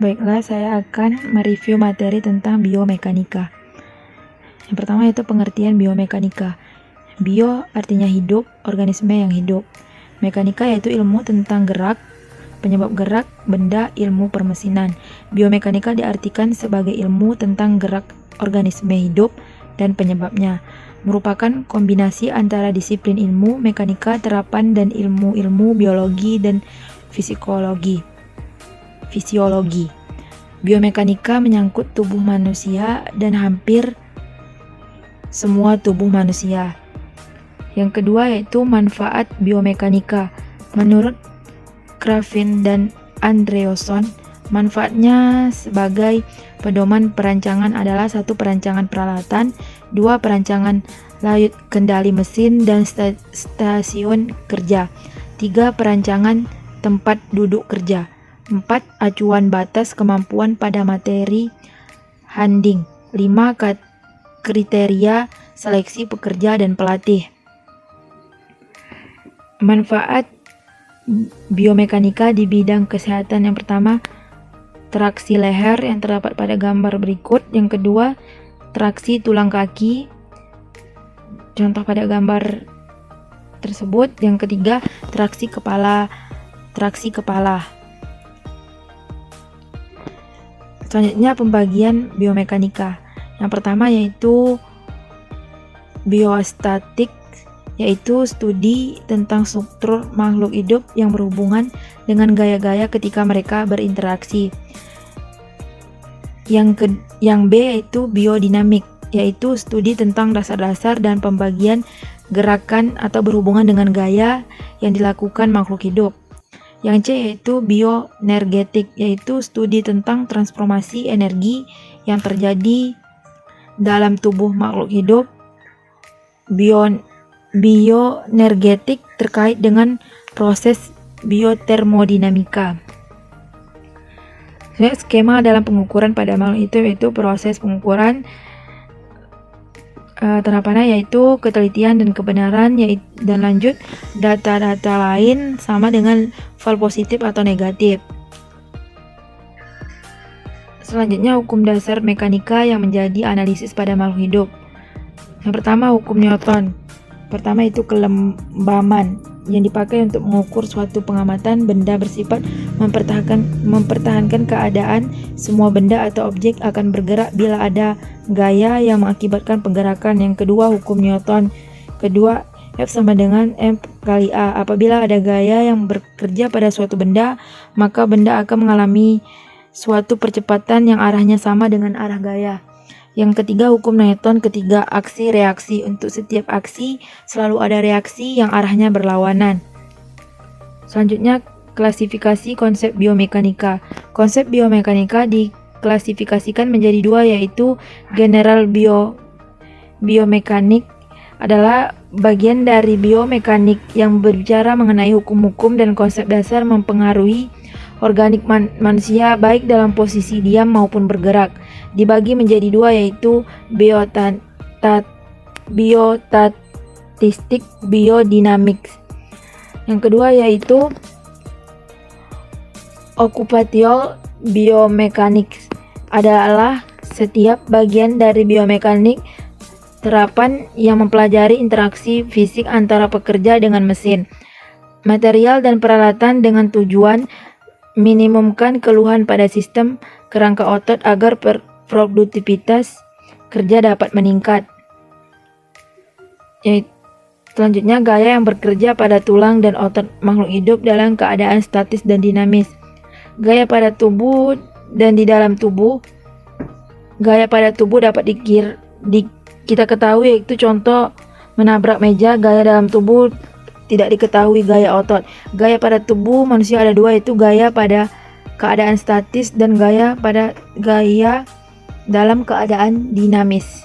Baiklah, saya akan mereview materi tentang biomekanika. Yang pertama yaitu pengertian biomekanika. Bio artinya hidup, organisme yang hidup. Mekanika yaitu ilmu tentang gerak, penyebab gerak, benda, ilmu permesinan. Biomekanika diartikan sebagai ilmu tentang gerak organisme hidup dan penyebabnya. Merupakan kombinasi antara disiplin ilmu, mekanika, terapan, dan ilmu-ilmu biologi dan fisiologi. Biomekanika menyangkut tubuh manusia dan hampir semua tubuh manusia. Yang kedua yaitu manfaat biomekanika. Menurut Craven dan Andreasson, manfaatnya sebagai pedoman perancangan adalah 1. Perancangan peralatan, 2. Perancangan layut kendali mesin dan stasiun kerja, 3. Perancangan tempat duduk kerja, 4. Acuan batas kemampuan pada materi handling, 5. Kriteria seleksi pekerja dan pelatih. Manfaat biomekanika di bidang kesehatan. Yang pertama, traksi leher yang terdapat pada gambar berikut. Yang kedua, traksi tulang kaki, contoh pada gambar tersebut. Yang ketiga, traksi kepala. Selanjutnya pembagian biomekanika. Yang pertama yaitu biostatik, yaitu studi tentang struktur makhluk hidup yang berhubungan dengan gaya-gaya ketika mereka berinteraksi. Yang B yaitu biodinamik, yaitu studi tentang dasar-dasar dan pembagian gerakan atau berhubungan dengan gaya yang dilakukan makhluk hidup. Yang C yaitu bioenergetik, yaitu studi tentang transformasi energi yang terjadi dalam tubuh makhluk hidup. Bioenergetik terkait dengan proses biotermodinamika. Skema dalam pengukuran pada makhluk hidup yaitu proses pengukuran, terapannya yaitu ketelitian dan kebenaran, dan lanjut data-data lain sama dengan val positif atau negatif. Selanjutnya hukum dasar mekanika yang menjadi analisis pada makhluk hidup. Yang pertama, hukum Newton. Pertama itu kelembaman yang dipakai untuk mengukur suatu pengamatan benda bersifat mempertahankan keadaan. Semua benda atau objek akan bergerak bila ada gaya yang mengakibatkan pergerakan. Yang kedua, hukum Newton. Kedua, F sama dengan M kali A. Apabila ada gaya yang bekerja pada suatu benda, maka benda akan mengalami suatu percepatan yang arahnya sama dengan arah gaya. Yang ketiga, hukum Newton. Ketiga, aksi-reaksi. Untuk setiap aksi selalu ada reaksi yang arahnya berlawanan. Selanjutnya, klasifikasi konsep biomekanika. Konsep biomekanika diklasifikasikan menjadi 2, yaitu general biomekanik adalah bagian dari biomekanik yang berbicara mengenai hukum-hukum dan konsep dasar mempengaruhi organik manusia baik dalam posisi diam maupun bergerak. Dibagi menjadi 2, yaitu biostatistik, biodinamik. Yang kedua yaitu occupational biomechanics, adalah setiap bagian dari biomekanik terapan yang mempelajari interaksi fisik antara pekerja dengan mesin, material dan peralatan dengan tujuan minimumkan keluhan pada sistem kerangka otot agar produktivitas kerja dapat meningkat. Selanjutnya, gaya yang bekerja pada tulang dan otot makhluk hidup dalam keadaan statis dan dinamis. Gaya pada tubuh dan di dalam tubuh. Gaya pada tubuh dapat kita ketahui, yaitu contoh menabrak meja. Gaya dalam tubuh tidak diketahui, gaya otot. Gaya pada tubuh manusia ada 2, yaitu gaya pada keadaan statis dan gaya dalam keadaan dinamis.